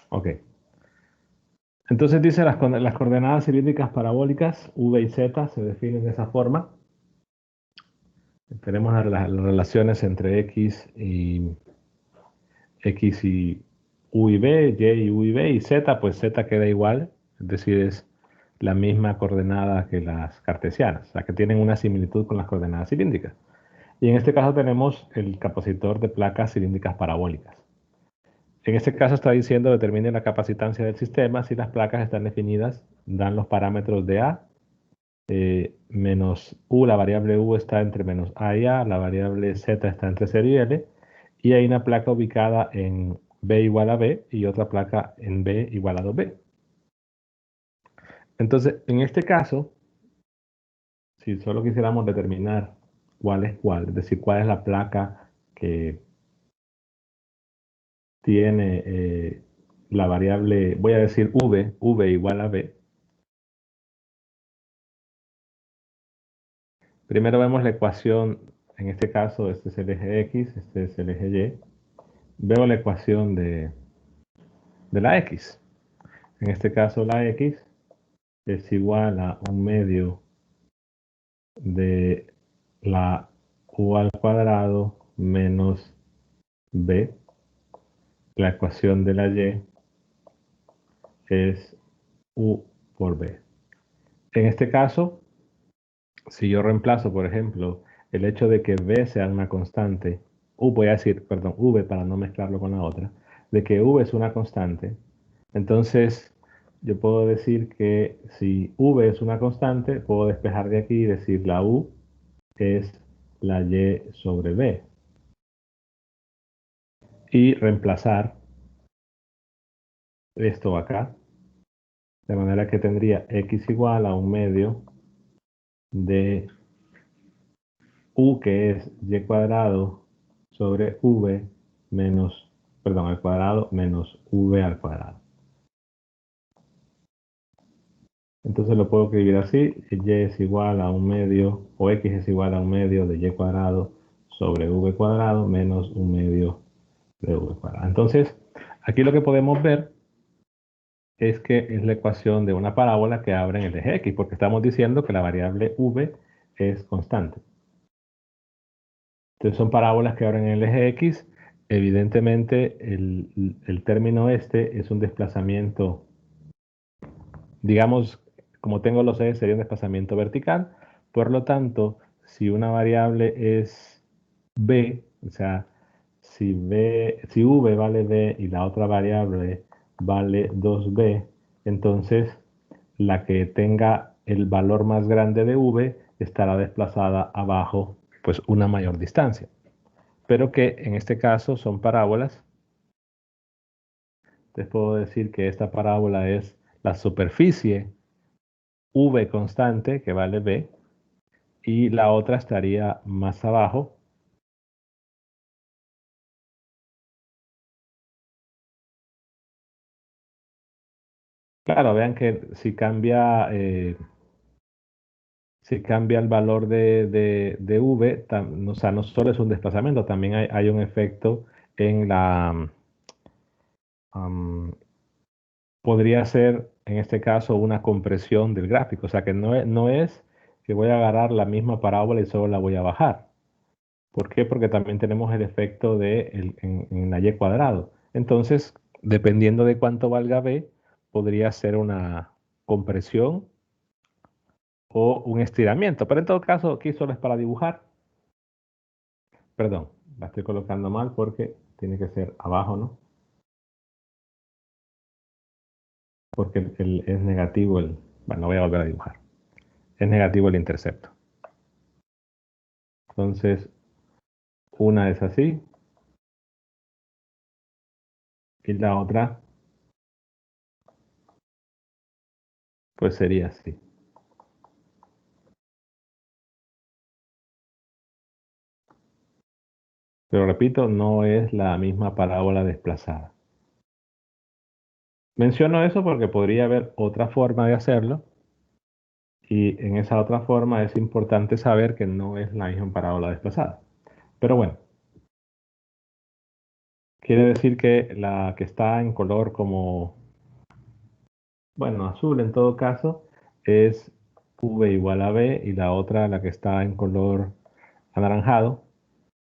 Ok. Entonces dice las coordenadas cilíndricas parabólicas v y z se definen de esa forma. Tenemos las relaciones entre x y u y b, y u y b, y z, pues z queda igual, es decir, es la misma coordenada que las cartesianas, o sea que tienen una similitud con las coordenadas cilíndricas. Y en este caso tenemos el capacitor de placas cilíndricas parabólicas. En este caso está diciendo determine la capacitancia del sistema si las placas están definidas, dan los parámetros de A, menos U, la variable U está entre menos A y A, la variable Z está entre 0 y L, y hay una placa ubicada en B igual a B y otra placa en B igual a 2B. Entonces, en este caso, si solo quisiéramos determinar cuál es cuál, es decir, cuál es la placa que tiene la variable, voy a decir V igual a B. Primero vemos la ecuación, en este caso, este es el eje X, este es el eje Y. Veo la ecuación de la X. En este caso, la X es igual a un medio de la U al cuadrado menos B. La ecuación de la Y es U por B. En este caso, si yo reemplazo, por ejemplo, el hecho de que B sea una constante, voy a decir, perdón, V para no mezclarlo con la otra, de que V es una constante, entonces yo puedo decir que si V es una constante, puedo despejar de aquí y decir la U es la Y sobre B. Y reemplazar esto acá, de manera que tendría X igual a un medio de U, que es Y cuadrado sobre V menos, perdón, al cuadrado menos V al cuadrado. Entonces lo puedo escribir así, Y es igual a un medio, o X es igual a un medio de Y cuadrado sobre V cuadrado menos un medio de V cuadrado. Entonces, aquí lo que podemos ver es que es la ecuación de una parábola que abre en el eje X, porque estamos diciendo que la variable V es constante. Entonces son parábolas que abren el eje X. Evidentemente el término este es un desplazamiento, digamos, como tengo los ejes sería un desplazamiento vertical. Por lo tanto, si una variable es B, o sea, si V vale B y la otra variable vale 2B, entonces la que tenga el valor más grande de V estará desplazada abajo pues una mayor distancia, pero que en este caso son parábolas. Les puedo decir que esta parábola es la superficie V constante, que vale B, y la otra estaría más abajo. Claro, vean que si cambia el valor de V, o sea, no solo es un desplazamiento, también hay un efecto en am, podría ser en este caso una compresión del gráfico, o sea que no es que voy a agarrar la misma parábola y solo la voy a bajar. ¿Por qué? Porque también tenemos el efecto en la y cuadrado. Entonces, dependiendo de cuánto valga b, podría ser una compresión o un estiramiento. Pero en todo caso, aquí solo es para dibujar. Perdón, la estoy colocando mal porque tiene que ser abajo, ¿no? Porque es negativo bueno, voy a volver a dibujar. Es negativo el intercepto. Entonces, una es así y la otra, pues sería así. Pero repito, no es la misma parábola desplazada. Menciono eso porque podría haber otra forma de hacerlo y en esa otra forma es importante saber que no es la misma parábola desplazada. Pero bueno, quiere decir que la que está en color como, bueno, azul en todo caso, es V igual a B y la otra, la que está en color anaranjado,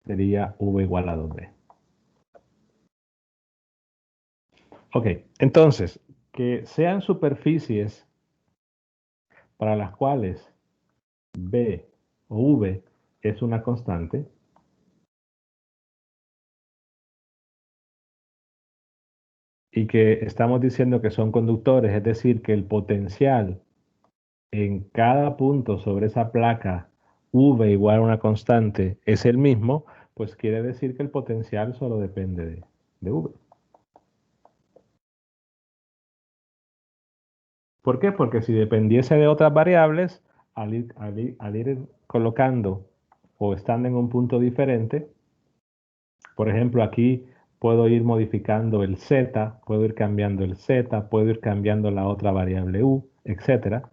sería V igual a 2B. Ok, entonces, que sean superficies para las cuales B o V es una constante y que estamos diciendo que son conductores, es decir, que el potencial en cada punto sobre esa placa V igual a una constante es el mismo, pues quiere decir que el potencial solo depende de V. ¿Por qué? Porque si dependiese de otras variables, al ir colocando o estando en un punto diferente, por ejemplo, aquí puedo ir modificando el z, puedo ir cambiando el z, puedo ir cambiando la otra variable u, etcétera.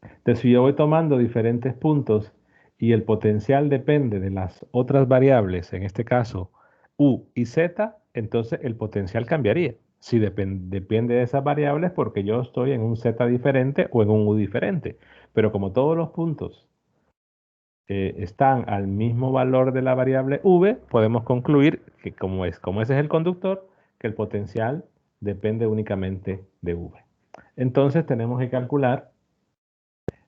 Entonces, si yo voy tomando diferentes puntos y el potencial depende de las otras variables, en este caso u y z, entonces el potencial cambiaría. Si depende de esas variables porque yo estoy en un z diferente o en un u diferente. Pero como todos los puntos están al mismo valor de la variable v, podemos concluir que como ese es el conductor, que el potencial depende únicamente de v. Entonces tenemos que calcular,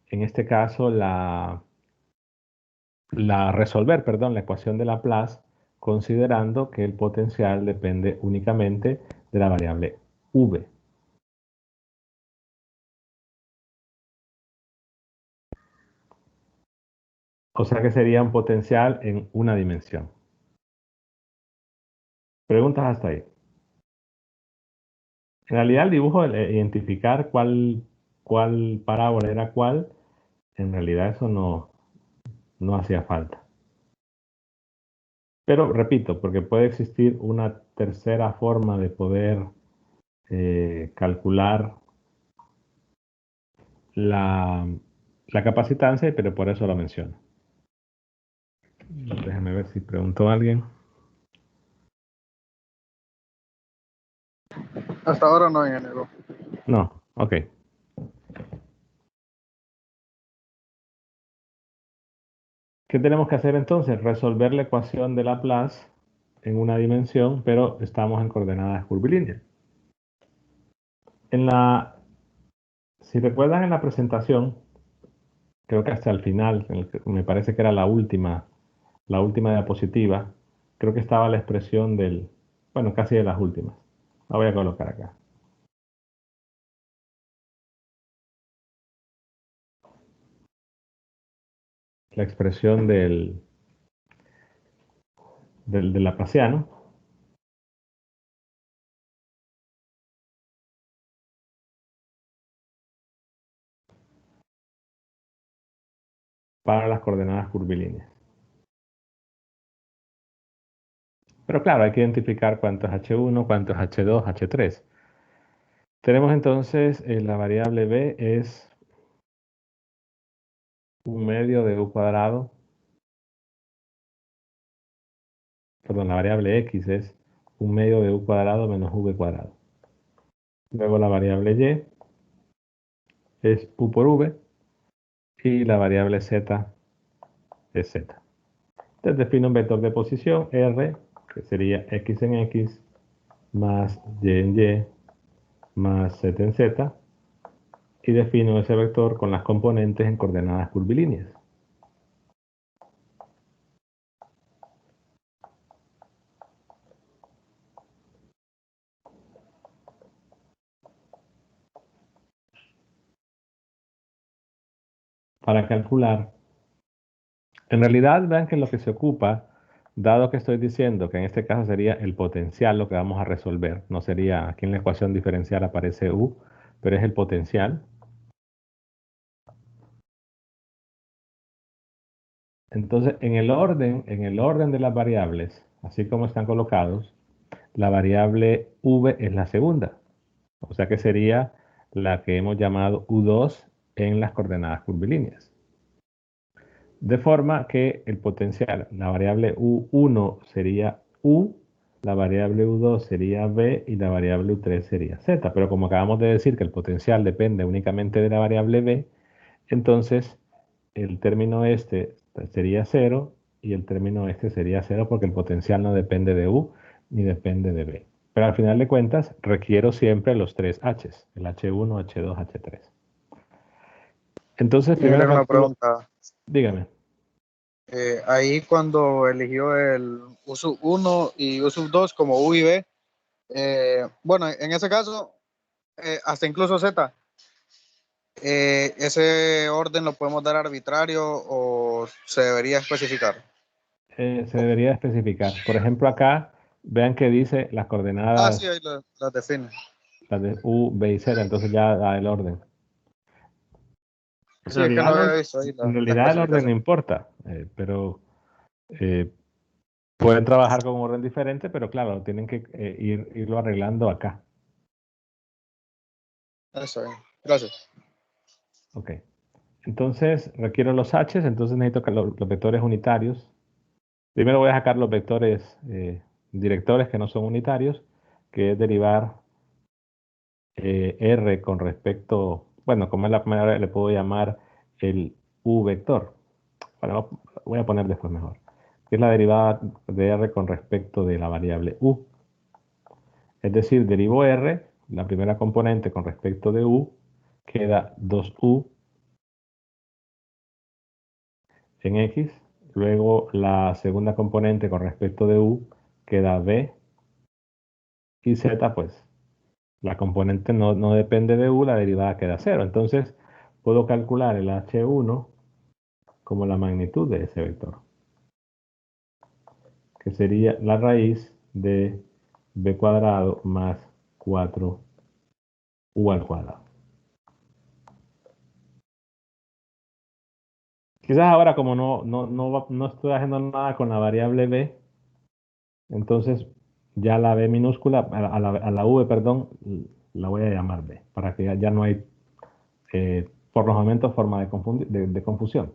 en este caso, resolver, perdón, la ecuación de Laplace, considerando que el potencial depende únicamente de la variable v. O sea que sería un potencial en una dimensión. Preguntas hasta ahí. En realidad el dibujo, identificar cuál parábola era cuál, en realidad eso no hacía falta. Pero repito, porque puede existir una tercera forma de poder calcular la, la capacitancia, pero por eso lo menciono. Déjame ver si preguntó alguien. Hasta ahora no, ingeniero. No, ok. ¿Qué tenemos que hacer entonces? Resolver la ecuación de Laplace en una dimensión, pero estamos en coordenadas curvilíneas. Si recuerdan en la presentación, creo que hasta el final, me parece que era la última diapositiva, creo que estaba la expresión bueno, casi de las últimas. La voy a colocar acá. La expresión del laplaciano para las coordenadas curvilíneas. Pero claro, hay que identificar cuánto es h1, cuánto es h2, h3. Tenemos entonces la variable b es 1/2 de u cuadrado. Perdón, la variable x es 1/2 de u cuadrado menos v cuadrado. Luego la variable y es u por v y la variable z es z. Entonces defino un vector de posición r, que sería x en x más y en y más z en z, y defino ese vector con las componentes en coordenadas curvilíneas. Para calcular, en realidad vean que lo que se ocupa, dado que estoy diciendo que en este caso sería el potencial lo que vamos a resolver, no sería, aquí en la ecuación diferencial aparece u, pero es el potencial. Entonces, en el orden de las variables, así como están colocados, la variable v es la segunda. O sea que sería la que hemos llamado u2 en las coordenadas curvilíneas. De forma que el potencial, la variable u1 sería u, la variable U2 sería B y la variable U3 sería Z. Pero como acabamos de decir que el potencial depende únicamente de la variable B, entonces el término este sería 0 y el término este sería 0 porque el potencial no depende de U ni depende de B. Pero al final de cuentas requiero siempre los tres H's, el H1, H2, H3. Entonces primero Miguel, una calculo, pregunta. dígame. Ahí cuando eligió el USUB 1 y USUB 2 como U y B, bueno, en ese caso, hasta incluso Z, ¿ese orden lo podemos dar arbitrario o se debería especificar? Se debería especificar. Por ejemplo, acá vean que dice las Ah, sí, coordenadas, ahí las define. las de U, B y Z, entonces ya da el orden. En Sí, es que no realidad, había visto ahí en la realidad el orden no especificación. importa, pero eh, pueden trabajar con un orden diferente, pero claro, tienen que irlo arreglando acá. Eso bien. Gracias. Ok. Entonces requiero los H's, entonces necesito que los vectores unitarios. Primero voy a sacar los vectores directores que no son unitarios, que es derivar R con respecto, bueno, como es la primera vez, le puedo llamar el U vector. Bueno, voy a poner después mejor. Que es la derivada de R con respecto de la variable U. Es decir, derivo R, la primera componente con respecto de U, queda 2U en X. Luego la segunda componente con respecto de U queda B. Y Z, pues la componente no depende de U, la derivada queda 0. Entonces puedo calcular el H1 como la magnitud de ese vector, que sería la raíz de B cuadrado más 4U al cuadrado. Quizás ahora como no estoy haciendo nada con la variable B, entonces ya la B minúscula, a la V, perdón, la voy a llamar B, para que ya no hay, por los momentos, forma de confusión.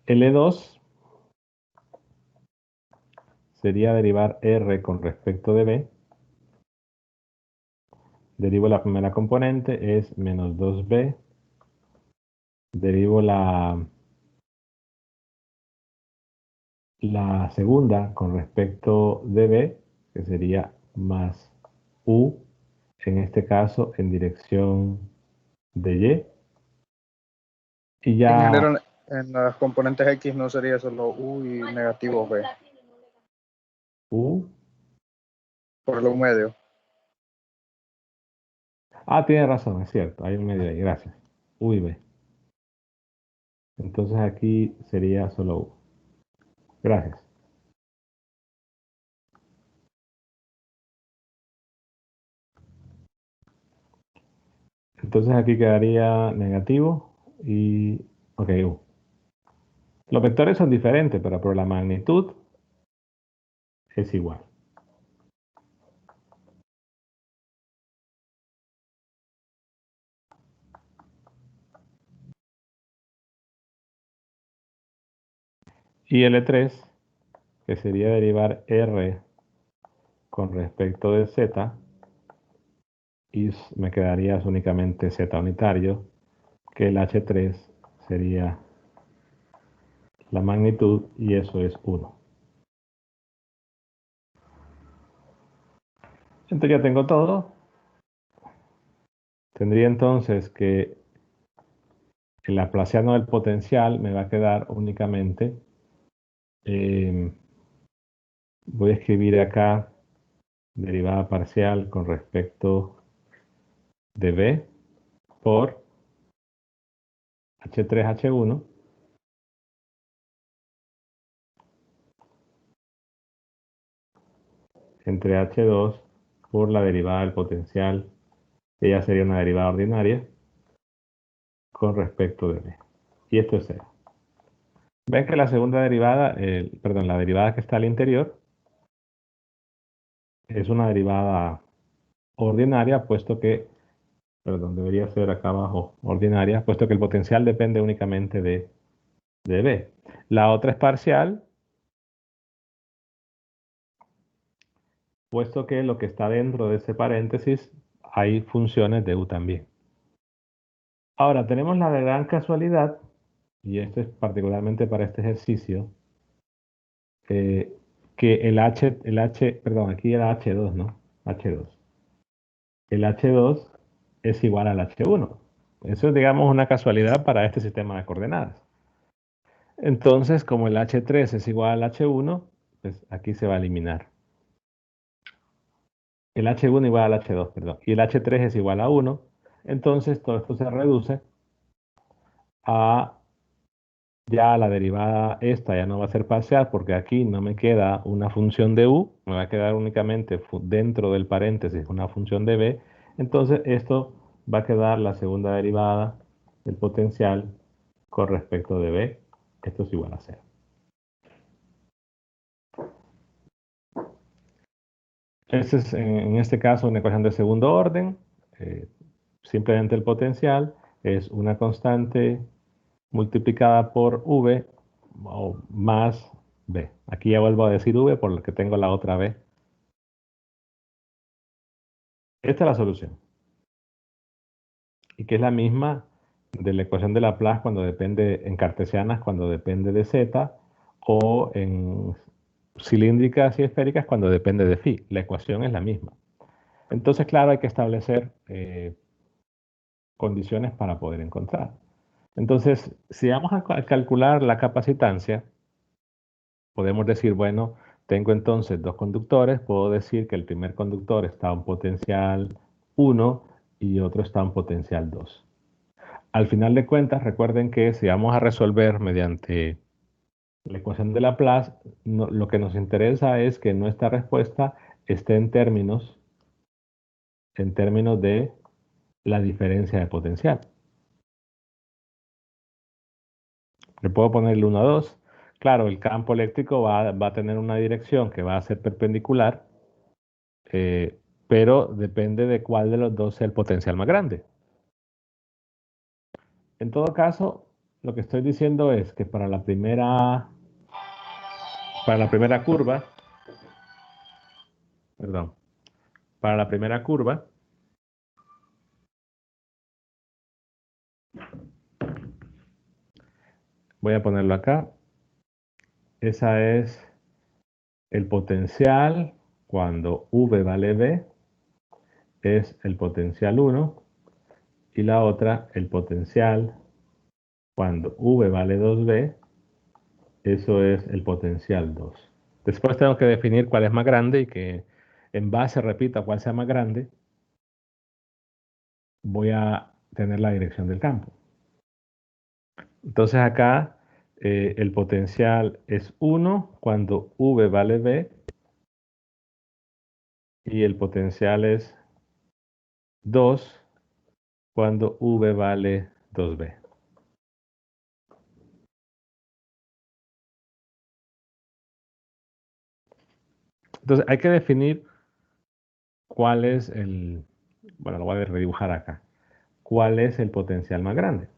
L2 sería derivar R con respecto de B. Derivo la primera componente, es menos 2B. Derivo la segunda con respecto de B, que sería más U, en este caso en dirección de Y. Y Y me ya generan en las componentes X no sería solo U y negativo B, U. por el U medio. Ah, tiene razón, es cierto, hay un medio ahí, gracias. U y B. Entonces aquí sería solo U. Gracias. Entonces aquí quedaría negativo y, ok, U. Los vectores son diferentes, pero por la magnitud es igual. Y L3, que sería derivar R con respecto de Z, y me quedaría únicamente Z unitario, que el H3 sería la magnitud y eso es 1. Entonces ya tengo todo. Tendría entonces que el laplaciano del potencial me va a quedar únicamente, eh, voy a escribir acá derivada parcial con respecto de B por H3H1 entre H2 por la derivada del potencial, que ya sería una derivada ordinaria, con respecto de B. Y esto es 0. Ven que la segunda derivada, perdón, la derivada que está al interior, es una derivada ordinaria, puesto que, perdón, debería ser acá abajo ordinaria, puesto que el potencial depende únicamente de B. La otra es parcial, puesto que lo que está dentro de ese paréntesis hay funciones de u también. Ahora, tenemos la gran casualidad, y esto es particularmente para este ejercicio, que perdón, aquí era H2, ¿no? H2. El H2 es igual al H1. Eso es, digamos, una casualidad para este sistema de coordenadas. Entonces, como el H3 es igual al H1, pues aquí se va a eliminar. El H1 igual al H2, perdón. Y el H3 es igual a 1. Entonces, todo esto se reduce a ya la derivada esta ya no va a ser parcial porque aquí no me queda una función de u, me va a quedar únicamente dentro del paréntesis una función de b. Entonces, esto va a quedar la segunda derivada del potencial con respecto de b. Esto es igual a 0. Este es, en este caso, una ecuación de segundo orden. Eh, Simplemente el potencial es una constante multiplicada por v o más b. Aquí ya vuelvo a decir v por lo que tengo la otra b. Esta es la solución. Y que es la misma de la ecuación de Laplace cuando depende en cartesianas, cuando depende de z, o en cilíndricas y esféricas cuando depende de phi. La ecuación es la misma. Entonces, claro, hay que establecer condiciones para poder encontrar. Entonces, si vamos a calcular la capacitancia, podemos decir, bueno, tengo entonces dos conductores, puedo decir que el primer conductor está a un potencial 1 y otro está a un potencial 2. Al final de cuentas, recuerden que si vamos a resolver mediante la ecuación de Laplace, lo que nos interesa es que nuestra respuesta esté en términos de la diferencia de potencial. Le puedo poner el 1 a 2. Claro, el campo eléctrico va a tener una dirección que va a ser perpendicular, eh, pero depende de cuál de los dos sea el potencial más grande. En todo caso, lo que estoy diciendo es que para la primera curva, perdón, para la primera curva, voy a ponerlo acá, esa es el potencial cuando V vale B, es el potencial 1, y la otra, el potencial cuando V vale 2B, eso es el potencial 2. Después tengo que definir cuál es más grande y que en base repita cuál sea más grande, voy a tener la dirección del campo. Entonces acá el potencial es 1 cuando V vale B y el potencial es 2 cuando V vale 2B. Entonces hay que definir cuál es bueno, lo voy a redibujar acá, cuál es el potencial más grande.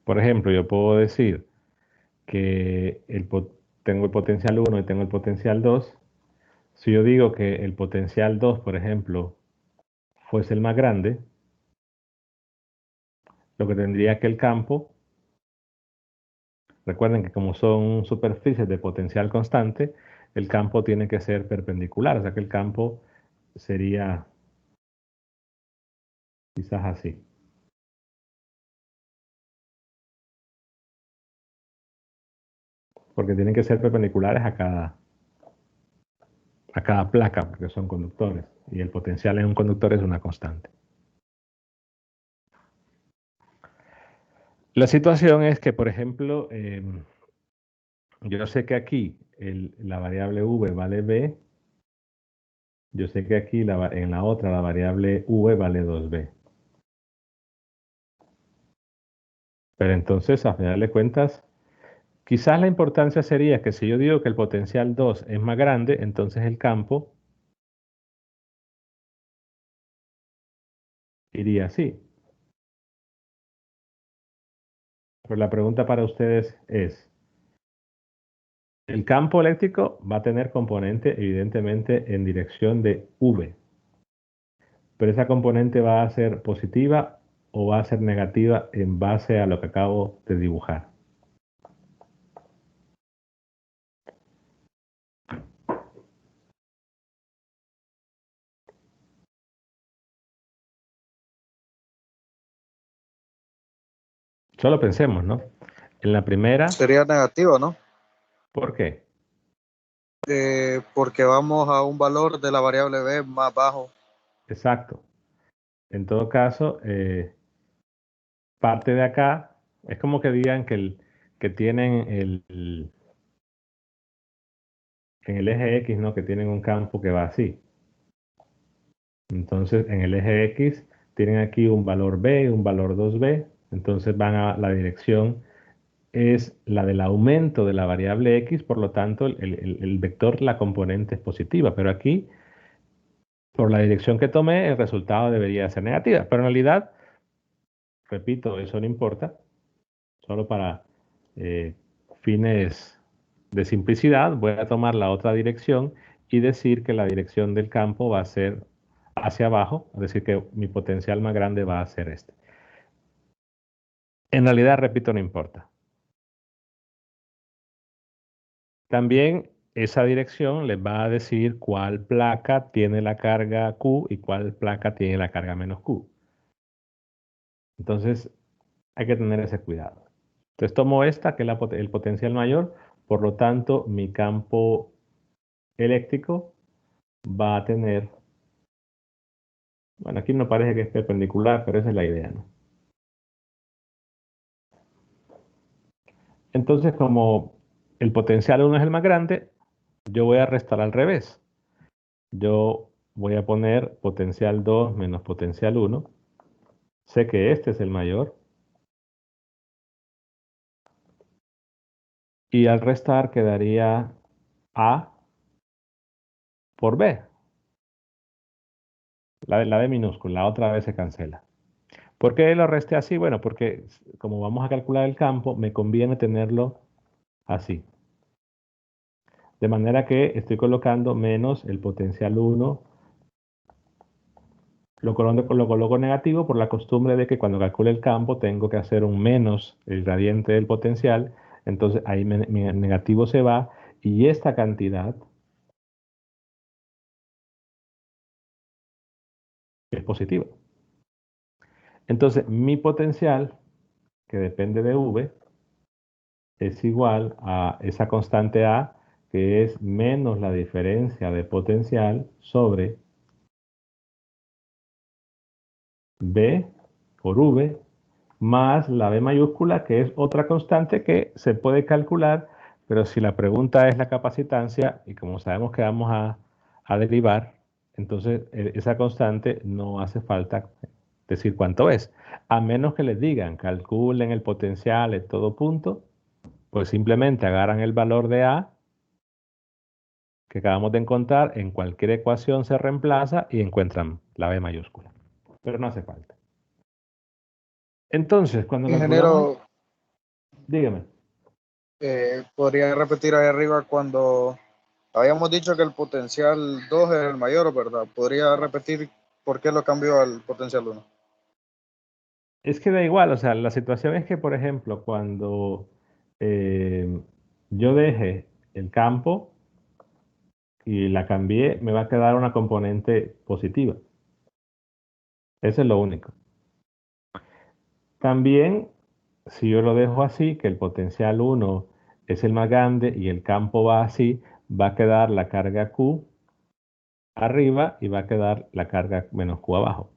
Por ejemplo, yo puedo decir que tengo el potencial 1 y tengo el potencial 2. Si yo digo que el potencial 2, por ejemplo, fuese el más grande, lo que tendría que el campo, recuerden que como son superficies de potencial constante, el campo tiene que ser perpendicular, o sea que el campo sería quizás así. Porque tienen que ser perpendiculares a cada placa, porque son conductores, y el potencial en un conductor es una constante. La situación es que, por ejemplo, yo sé que aquí la variable v vale b, yo sé que aquí en la otra la variable v vale 2b. Pero entonces, a final de cuentas, quizás la importancia sería que si yo digo que el potencial 2 es más grande, entonces el campo iría así. Pero la pregunta para ustedes es, el campo eléctrico va a tener componente evidentemente en dirección de V, pero esa componente va a ser positiva o va a ser negativa en base a lo que acabo de dibujar. Solo pensemos, ¿no? En la primera, Sería negativo, ¿no? ¿por qué? Porque vamos a un valor de la variable b más bajo. Exacto. En todo caso, parte de acá, es como que digan que tienen en el eje X, ¿no? Que tienen un campo que va así. Entonces, en el eje X tienen aquí un valor B, un valor 2B. Entonces van a la dirección es la del aumento de la variable X, por lo tanto, el vector, la componente es positiva. Pero aquí, por la dirección que tomé, el resultado debería ser negativa. Pero en realidad, repito, eso no importa. Solo para eh, fines de simplicidad, voy a tomar la otra dirección y decir que la dirección del campo va a ser hacia abajo, es decir, que mi potencial más grande va a ser este. En realidad, repito, no importa. También esa dirección les va a decir cuál placa tiene la carga Q y cuál placa tiene la carga menos Q. Entonces, hay que tener ese cuidado. Entonces, tomo esta, que es el potencial mayor, por lo tanto, mi campo eléctrico va a tener, bueno, aquí no parece que es perpendicular, pero esa es la idea, ¿no? Entonces, como el potencial 1 es el más grande, yo voy a restar al revés. Yo voy a poner potencial 2 menos potencial 1. Sé que este es el mayor. Y al restar quedaría A por B. La B minúscula, la otra vez se cancela. ¿Por qué lo resté así? Bueno, porque como vamos a calcular el campo, me conviene tenerlo así. De manera que estoy colocando menos el potencial 1, lo coloco negativo por la costumbre de que cuando calcule el campo tengo que hacer un menos el gradiente del potencial, entonces ahí mi negativo se va y esta cantidad es positiva. Entonces mi potencial, que depende de V, es igual a esa constante A, que es menos la diferencia de potencial sobre B por V, más la B mayúscula, que es otra constante que se puede calcular, pero si la pregunta es la capacitancia, y como sabemos que vamos a derivar, entonces esa constante no hace falta decir cuánto es, a menos que les digan, calculen el potencial en todo punto, pues simplemente agarran el valor de A que acabamos de encontrar, en cualquier ecuación se reemplaza y encuentran la B mayúscula. Pero no hace falta. Entonces, cuando calculamos, Ingeniero, dígame. podría repetir ahí arriba cuando habíamos dicho que el potencial 2 es el mayor, ¿verdad? Podría repetir por qué lo cambió al potencial 1. Es que da igual, o sea, la situación es que, por ejemplo, cuando eh, yo deje el campo y la cambié, me va a quedar una componente positiva. Eso es lo único. También, si yo lo dejo así, que el potencial 1 es el más grande y el campo va así, va a quedar la carga Q arriba y va a quedar la carga menos Q abajo.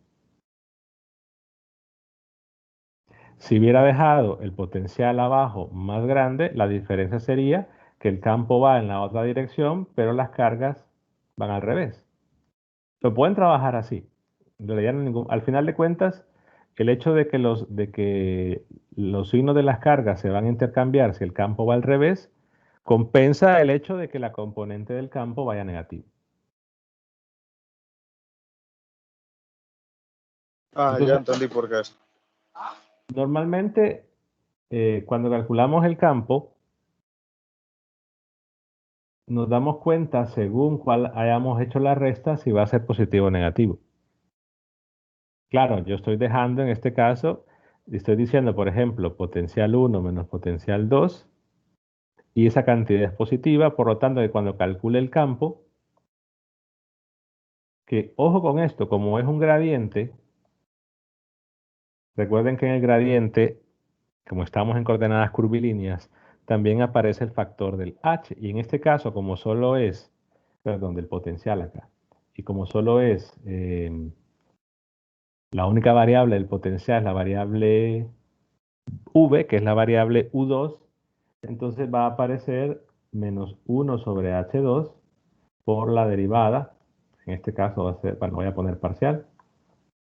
Si hubiera dejado el potencial abajo más grande, la diferencia sería que el campo va en la otra dirección, pero las cargas van al revés. Lo pueden trabajar así. En realidad al final de cuentas, el hecho de que los signos de las cargas se van a intercambiar si el campo va al revés, compensa el hecho de que la componente del campo vaya negativo. Ah, ya Entonces, entendí por qué es. normalmente, cuando calculamos el campo, nos damos cuenta según cuál hayamos hecho la resta si va a ser positivo o negativo. Claro, yo estoy dejando en este caso, estoy diciendo, por ejemplo, potencial 1 menos potencial 2, y esa cantidad es positiva, por lo tanto, que cuando calcule el campo, que ojo con esto, como es un gradiente, recuerden que en el gradiente, como estamos en coordenadas curvilíneas, también aparece el factor del h, y en este caso, como solo es, perdón, del potencial acá, y como solo es la única variable del potencial es la variable v, que es la variable u2, entonces va a aparecer menos 1 sobre h2 por la derivada, en este caso va a ser, bueno, voy a poner parcial,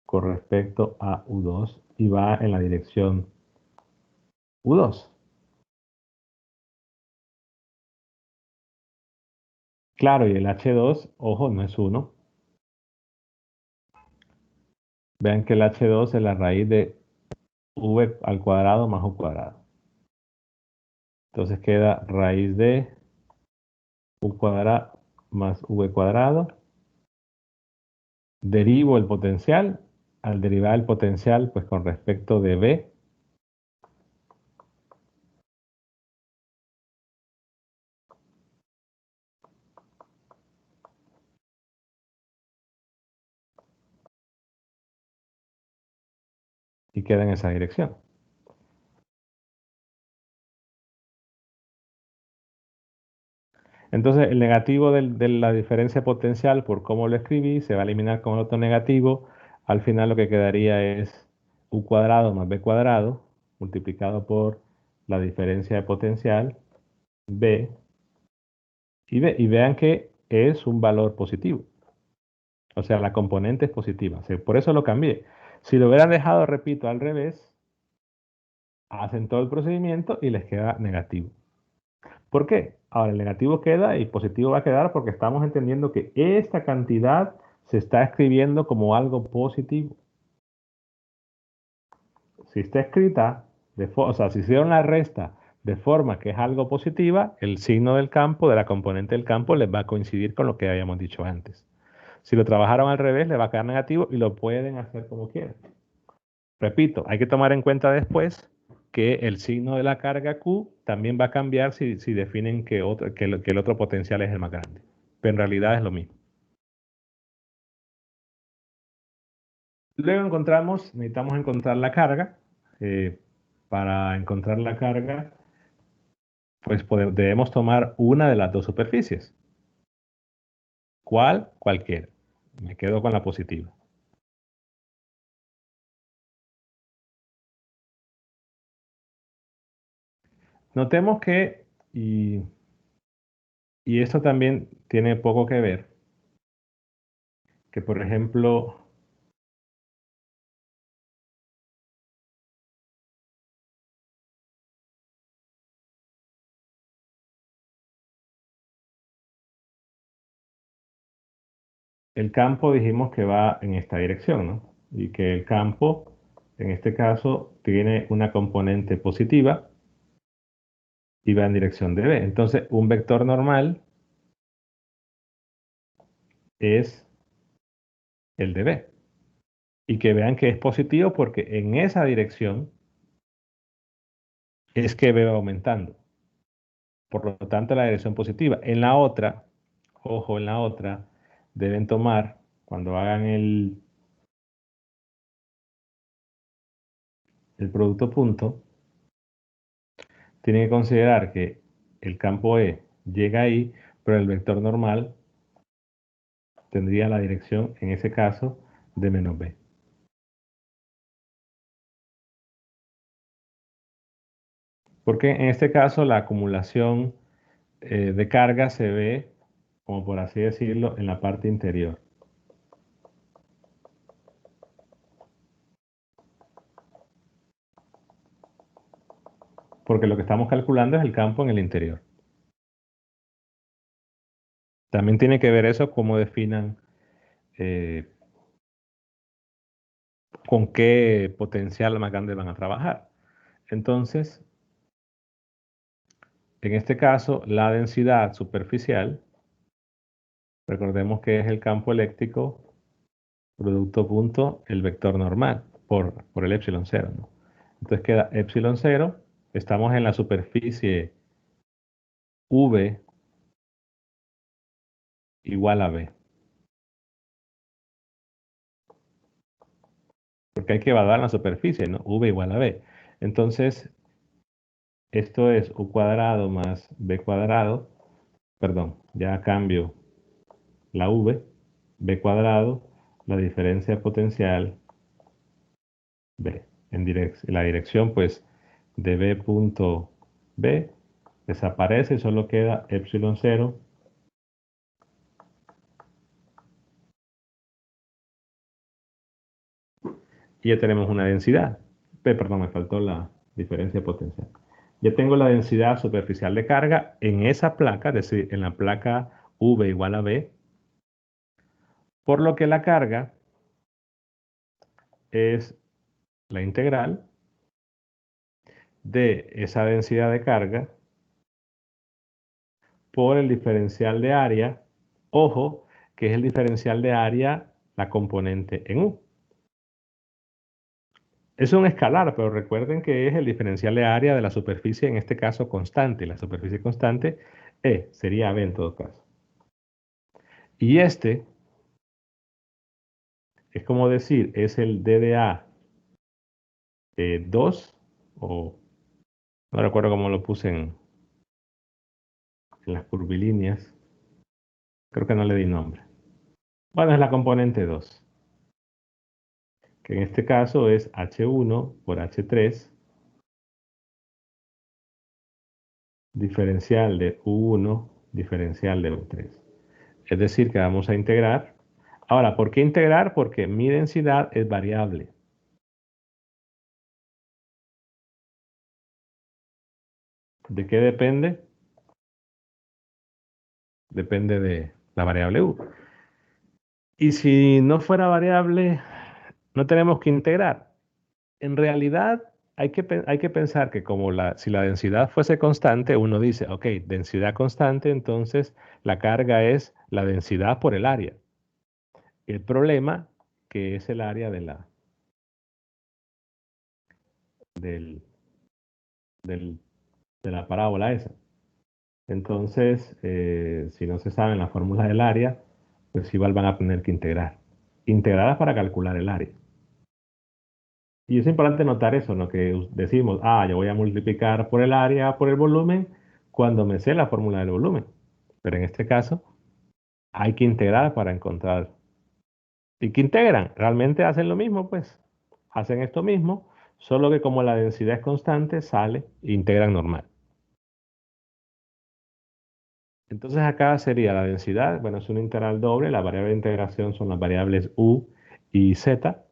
con respecto a u2 y va en la dirección u2. Claro, y el h2, ojo, no es 1. Vean que el h2 es la raíz de v al cuadrado más u cuadrado. Entonces queda raíz de u cuadrado más v cuadrado. Derivo el potencial. Al derivar el potencial, pues con respecto de v, y queda en esa dirección. Entonces el negativo de la diferencia potencial, por cómo lo escribí, se va a eliminar con el otro negativo. Al final lo que quedaría es u cuadrado más b cuadrado multiplicado por la diferencia de potencial b y vean que es un valor positivo. O sea, la componente es positiva. O sea, por eso lo cambié. Si lo hubieran dejado, repito, al revés, hacen todo el procedimiento y les queda negativo. ¿Por qué? Ahora el negativo queda y positivo va a quedar porque estamos entendiendo que esta cantidad se está escribiendo como algo positivo. Si está escrita, o sea, si hicieron la resta de forma que es algo positiva, el signo del campo, de la componente del campo, les va a coincidir con lo que habíamos dicho antes. Si lo trabajaron al revés, le va a quedar negativo y lo pueden hacer como quieran. Repito, hay que tomar en cuenta después que el signo de la carga Q también va a cambiar si definen que el otro potencial es el más grande. Pero en realidad es lo mismo. Luego necesitamos encontrar la carga. Para encontrar la carga, pues debemos tomar una de las dos superficies. ¿Cuál? Cualquiera. Me quedo con la positiva. Notemos que, y esto también tiene poco que ver, que por ejemplo, el campo dijimos que va en esta dirección, ¿no? Y que el campo, en este caso, tiene una componente positiva y va en dirección de B. Entonces, un vector normal es el de B. Y que vean que es positivo porque en esa dirección es que B va aumentando. Por lo tanto, la dirección positiva. En la otra, ojo, en la otra, deben tomar, cuando hagan el producto punto, tienen que considerar que el campo E llega ahí, pero el vector normal tendría la dirección, en ese caso, de menos B. Porque en este caso la acumulación de carga se ve, como por así decirlo, en la parte interior. porque lo que estamos calculando es el campo en el interior. También tiene que ver eso cómo definan eh, con qué potencial más grande van a trabajar. Entonces, en este caso, la densidad superficial, recordemos que es el campo eléctrico producto punto el vector normal por el epsilon cero, ¿no? Entonces queda epsilon cero, estamos en la superficie V igual a B, porque hay que evaluar la superficie, ¿no? V igual a B. Entonces, esto es U cuadrado más B cuadrado, perdón, ya cambio la V, B cuadrado, la diferencia potencial B. La dirección, pues, de B punto B desaparece y solo queda epsilon cero. Y ya tenemos una densidad. Perdón, me faltó la diferencia potencial. Ya tengo la densidad superficial de carga en esa placa, es decir, en la placa V igual a B, por lo que la carga es la integral de esa densidad de carga por el diferencial de área. Ojo, que es el diferencial de área, la componente en U. Es un escalar, pero recuerden que es el diferencial de área de la superficie, en este caso constante. La superficie constante sería B en todo caso. Y este es como decir, es el DDA 2, o no recuerdo cómo lo puse en las curvilíneas. Creo que no le di nombre. Bueno, es la componente 2, que en este caso es H1 por H3, diferencial de U1, diferencial de U3. Es decir, que vamos a integrar. Ahora, ¿por qué integrar? Porque mi densidad es variable. ¿De qué depende? Depende de la variable U. Y si no fuera variable, no tenemos que integrar. En realidad, hay que pensar que como si la densidad fuese constante, uno dice, ok, densidad constante, entonces la carga es la densidad por el área. El problema, que es el área del, del- de la parábola esa. Entonces, si no se sabe la fórmula del área, pues igual van a tener que integrar. Integrarlas para calcular el área. Y es importante notar eso, ¿no? Que decimos, yo voy a multiplicar por el área, por el volumen, cuando me sé la fórmula del volumen. Pero en este caso, hay que integrar para encontrar. ¿Y que integran? Realmente hacen lo mismo, pues. Hacen esto mismo, solo que como la densidad es constante, sale e integran normal. Entonces acá sería la densidad, bueno, es un integral doble, la variable de integración son las variables u y z,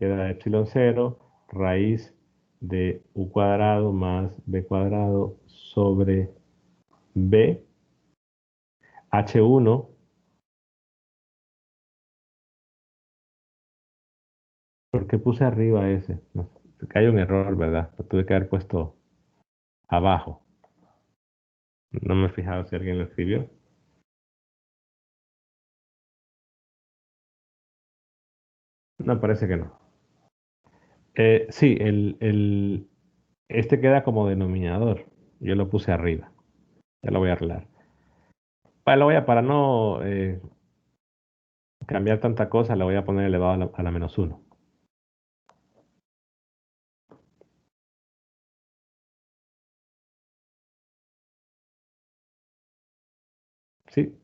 queda epsilon cero, raíz de u cuadrado más b cuadrado sobre b, h1, ¿por qué puse arriba ese? No, que hay un error, ¿verdad? Lo tuve que haber puesto abajo. No me he fijado si alguien lo escribió. No, parece que no. Sí, este queda como denominador. Yo lo puse arriba. Ya lo voy a arreglar. Para no cambiar tanta cosa, le voy a poner elevado a la menos uno. Sí,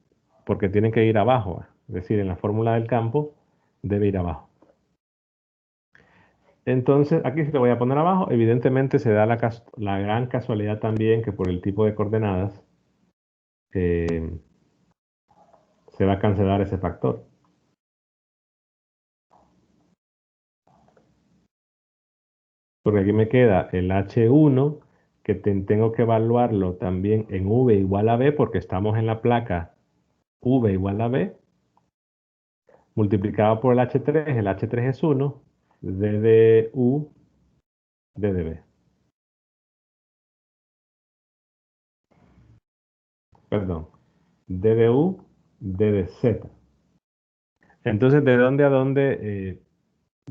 porque tiene que ir abajo. Es decir, en la fórmula del campo debe ir abajo. Entonces, aquí sí lo voy a poner abajo. Evidentemente se da la gran casualidad también que por el tipo de coordenadas eh, se va a cancelar ese factor. Porque aquí me queda el H1 que tengo que evaluarlo también en V igual a B, porque estamos en la placa V igual a B, multiplicado por el H3 es 1, D de U, D de B. Perdón, D de U, D de Z. Entonces, ¿de dónde a dónde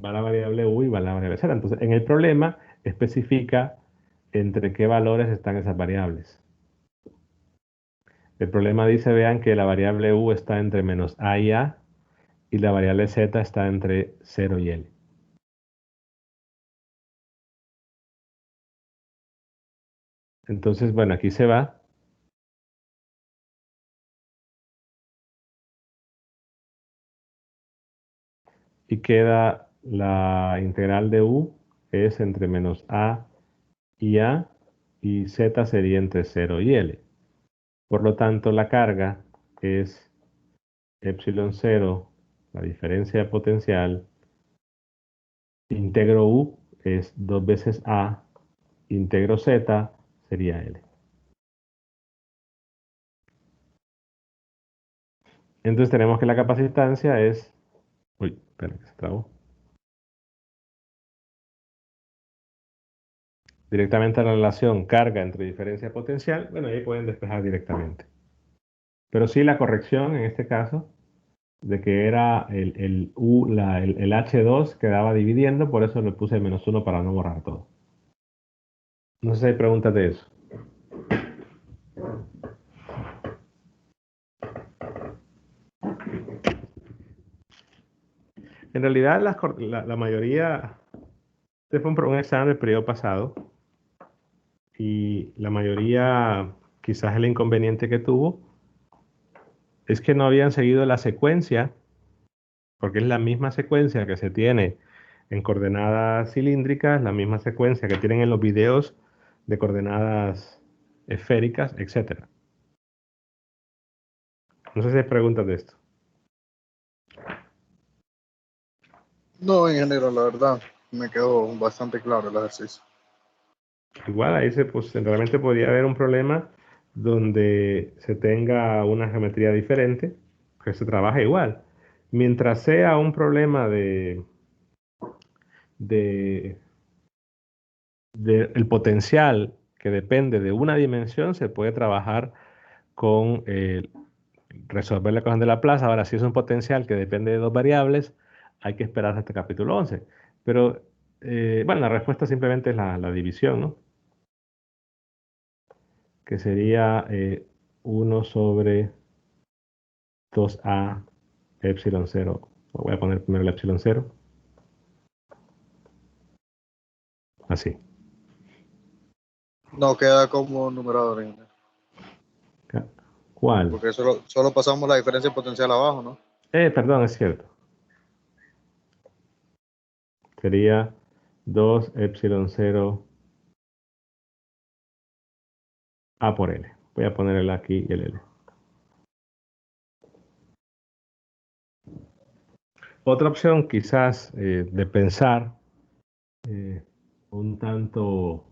va la variable U y va la variable Z? Entonces, en el problema especifica entre qué valores están esas variables. El problema dice, vean, que la variable U está entre menos A y A y la variable Z está entre 0 y L. Entonces, bueno, aquí se va. Y queda la integral de U es entre menos A y Z sería entre 0 y L. Por lo tanto, la carga es epsilon 0, la diferencia de potencial, integro U es 2 veces A, integro Z sería L. Entonces tenemos que la capacitancia es... Uy, espera que se trabó. Directamente a la relación carga entre diferencia potencial, bueno, ahí pueden despejar directamente. Pero sí la corrección en este caso de que era el H2 quedaba dividiendo, por eso le puse -1 para no borrar todo. No sé si hay preguntas de eso. En realidad la mayoría, este fue un examen del periodo pasado y la mayoría, quizás el inconveniente que tuvo, es que no habían seguido la secuencia, porque es la misma secuencia que se tiene en coordenadas cilíndricas, la misma secuencia que tienen en los videos de coordenadas esféricas, etc. No sé si hay preguntas de esto. No, ingeniero, la verdad, me quedó bastante claro el ejercicio. Igual ahí realmente podría haber un problema donde se tenga una geometría diferente, que se trabaje igual. Mientras sea un problema de, el potencial que depende de una dimensión, se puede trabajar con resolver la ecuación de Laplace. Ahora, si es un potencial que depende de dos variables, hay que esperar hasta el capítulo 11. Pero, bueno, la respuesta simplemente es la división, ¿no? Que sería 1 sobre 2a epsilon 0. Voy a poner primero el epsilon 0. Así. No queda como numerador, ingeniero, ¿Cuál? porque solo pasamos la diferencia potencial abajo, ¿no? Perdón, es cierto. Sería 2 epsilon 0 a por L. Voy a poner el aquí y el L. Otra opción quizás de pensar un tanto,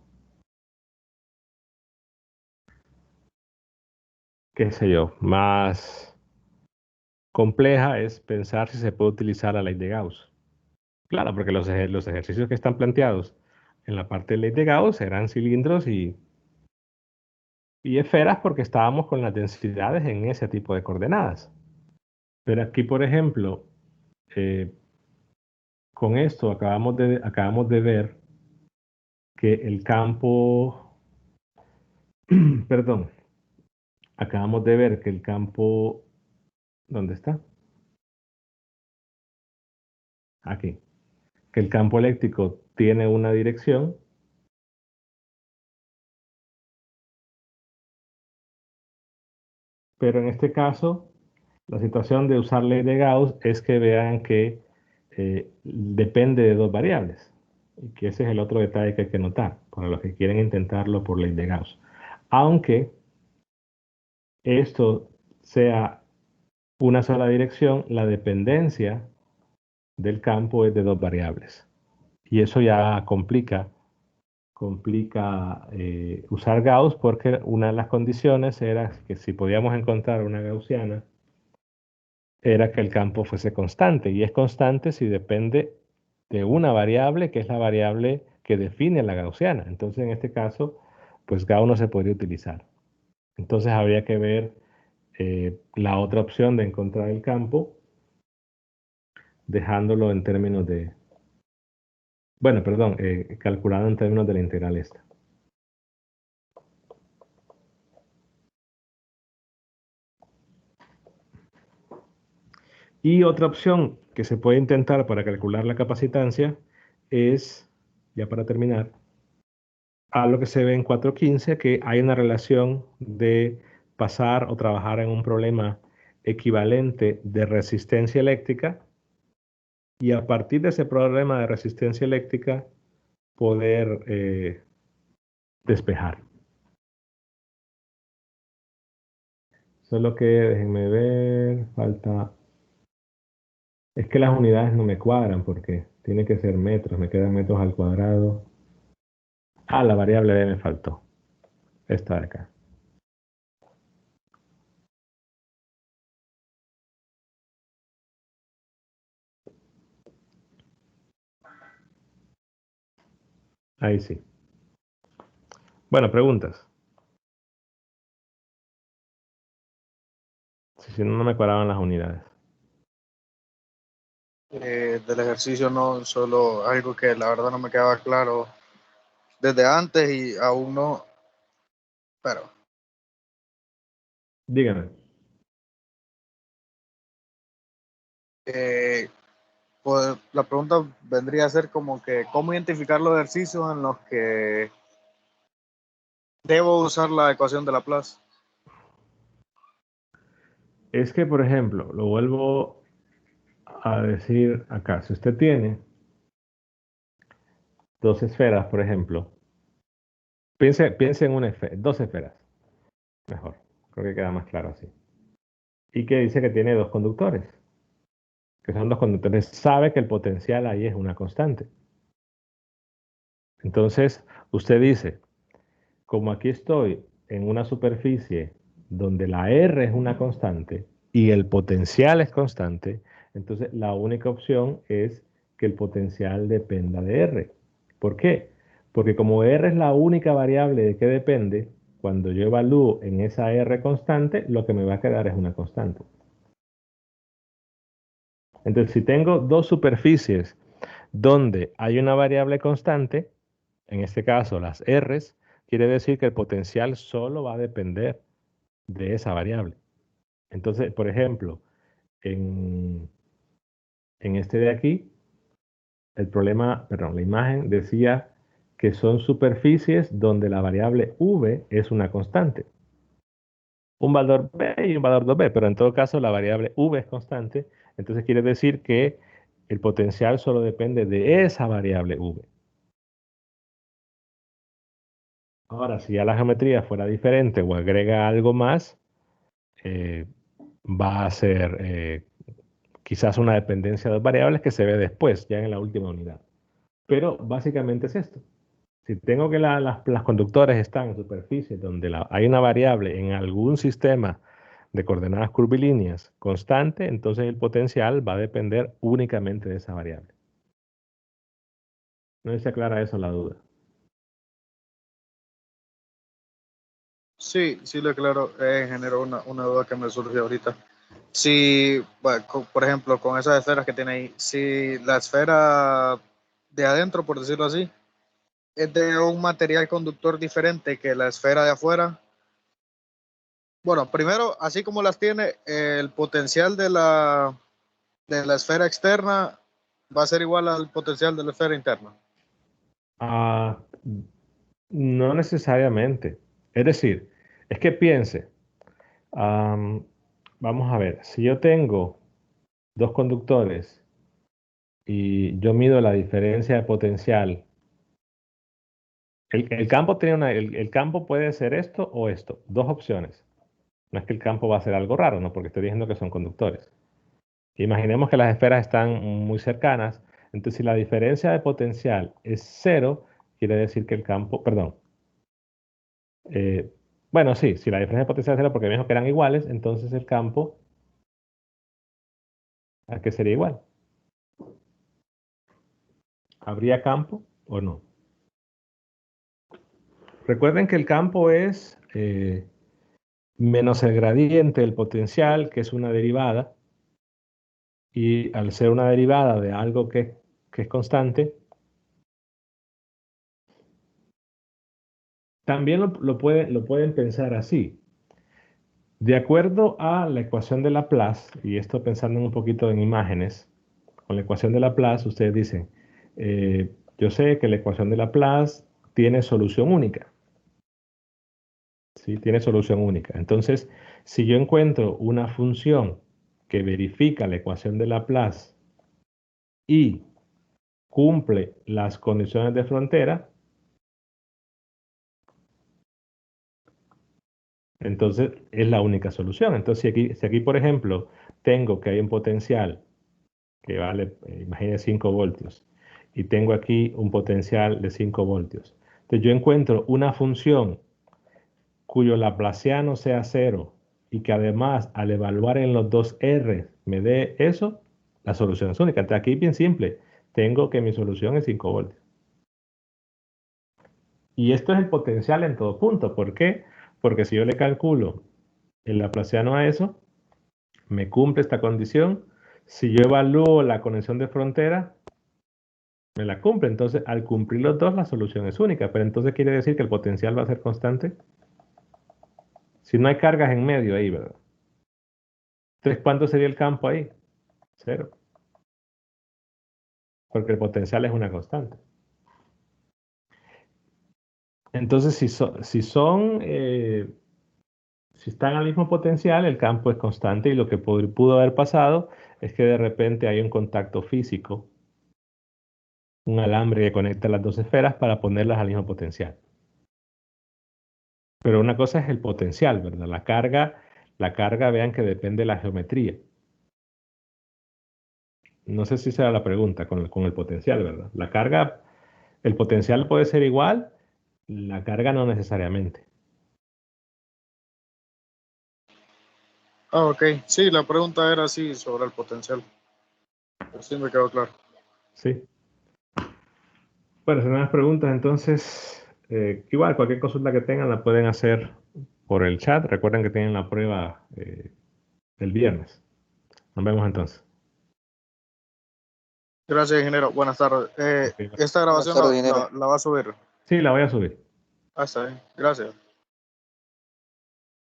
qué sé yo, más compleja es pensar si se puede utilizar la ley de Gauss. Claro, porque los ejercicios que están planteados en la parte de ley de Gauss eran cilindros y esferas porque estábamos con las densidades en ese tipo de coordenadas. Pero aquí, por ejemplo, eh, con esto acabamos de ver que el campo, perdón, acabamos de ver que el campo, ¿dónde está? Aquí, que el campo eléctrico tiene una dirección, pero en este caso, la situación de usar ley de Gauss es que vean que depende de dos variables, y que ese es el otro detalle que hay que notar para los que quieren intentarlo por ley de Gauss. Aunque esto sea una sola dirección, la dependencia del campo es de dos variables. Y eso ya complica complica usar Gauss porque una de las condiciones era que si podíamos encontrar una gaussiana, era que el campo fuese constante. Y es constante si depende de una variable, que es la variable que define la gaussiana. Entonces, en este caso, pues Gauss no se podría utilizar. Entonces, habría que ver la otra opción de encontrar el campo, dejándolo en términos de, bueno, perdón, calculado en términos de la integral esta. Y otra opción que se puede intentar para calcular la capacitancia es, ya para terminar, a lo que se ve en 4.15, que hay una relación de pasar o trabajar en un problema equivalente de resistencia eléctrica y a partir de ese problema de resistencia eléctrica poder despejar. Solo que déjenme ver, falta... Es que las unidades no me cuadran porque tiene que ser metros, me quedan metros al cuadrado. Ah, la variable B me faltó. Esta de acá. Ahí sí. Bueno, preguntas. Si no, no me cuadraban las unidades. Del ejercicio no, solo algo que la verdad no me quedaba claro desde antes y aún no, pero Dígame. eh, pues la pregunta vendría a ser como que cómo identificar los ejercicios en los que debo usar la ecuación de Laplace. Es que, por ejemplo, lo vuelvo a decir acá. Si usted tiene dos esferas, por ejemplo, piense en dos esferas. Mejor. Creo que queda más claro así. Y que dice que tiene dos conductores. Que son dos conductores. Sabe que el potencial ahí es una constante. Entonces, usted dice, como aquí estoy en una superficie donde la R es una constante y el potencial es constante, entonces la única opción es que el potencial dependa de R. ¿Por qué? Porque como R es la única variable de que depende, cuando yo evalúo en esa R constante, lo que me va a quedar es una constante. Entonces, si tengo dos superficies donde hay una variable constante, en este caso las R's, quiere decir que el potencial solo va a depender de esa variable. Entonces, por ejemplo, en, en este de aquí, el problema, perdón, la imagen decía que son superficies donde la variable v es una constante. Un valor b y un valor 2b, pero en todo caso la variable v es constante, entonces quiere decir que el potencial solo depende de esa variable v. Ahora, si ya la geometría fuera diferente o agrega algo más, eh, va a ser quizás una dependencia de dos variables que se ve después, ya en la última unidad. Pero básicamente es esto. Si tengo que las conductores están en superficies donde hay una variable en algún sistema de coordenadas curvilíneas constante, entonces el potencial va a depender únicamente de esa variable. No sé si aclara eso la duda. Sí, sí, lo claro, generó una duda que me surgió ahorita. Si, bueno, por ejemplo, con esas esferas que tiene ahí, si la esfera de adentro, por decirlo así, es de un material conductor diferente que la esfera de afuera, bueno, primero, así como las tiene, el potencial de la esfera externa va a ser igual al potencial de la esfera interna. Ah, no necesariamente. Es decir, es que piense, vamos a ver, si yo tengo dos conductores y yo mido la diferencia de potencial, el campo tiene el campo puede ser esto o esto, dos opciones. No es que el campo va a ser algo raro, ¿no? Porque estoy diciendo que son conductores. Imaginemos que las esferas están muy cercanas, entonces si la diferencia de potencial es cero quiere decir que el campo, perdón, bueno, sí, si la diferencia de potencial es cero porque me dijo que eran iguales, entonces el campo, ¿a qué sería igual? ¿Habría campo o no? Recuerden que el campo es menos el gradiente del potencial, que es una derivada, y al ser una derivada de algo que es constante, también lo pueden pensar así. De acuerdo a la ecuación de Laplace, y esto pensando un poquito en imágenes, con la ecuación de Laplace ustedes dicen, yo sé que la ecuación de Laplace tiene solución única. ¿Sí? Tiene solución única. Entonces, si yo encuentro una función que verifica la ecuación de Laplace y cumple las condiciones de frontera, entonces es la única solución. Entonces, si aquí, por ejemplo, tengo que hay un potencial que vale, imagine 5 voltios, y tengo aquí un potencial de 5 voltios. Entonces, yo encuentro una función cuyo laplaciano sea cero y que además al evaluar en los dos R me dé eso, la solución es única. Entonces, aquí bien simple, tengo que mi solución es 5 voltios. Y esto es el potencial en todo punto. ¿Por qué? Porque si yo le calculo el laplaciano a eso, me cumple esta condición. Si yo evalúo la conexión de frontera, me la cumple. Entonces, al cumplir los dos, la solución es única. Pero entonces quiere decir que el potencial va a ser constante. Si no hay cargas en medio ahí, ¿verdad? Entonces, ¿cuánto sería el campo ahí? Cero. Porque el potencial es una constante. Entonces, si están al mismo potencial, el campo es constante y lo que pudo haber pasado es que de repente hay un contacto físico, un alambre que conecta las dos esferas para ponerlas al mismo potencial. Pero una cosa es el potencial, ¿verdad? La carga, vean que depende de la geometría. No sé si será la pregunta con el potencial, ¿verdad? La carga, el potencial puede ser igual, la carga no necesariamente. Ah, ok. Sí, la pregunta era así sobre el potencial. Sí, me quedó claro. Sí. Bueno, si no hay más preguntas, entonces, igual cualquier consulta que tengan la pueden hacer por el chat. Recuerden que tienen la prueba el viernes. Nos vemos entonces. Gracias, ingeniero. Buenas tardes. Ok, Esta Buenas grabación tardes, dinero. la va a subir. sí, la voy a subir. Ah, está bien. Gracias.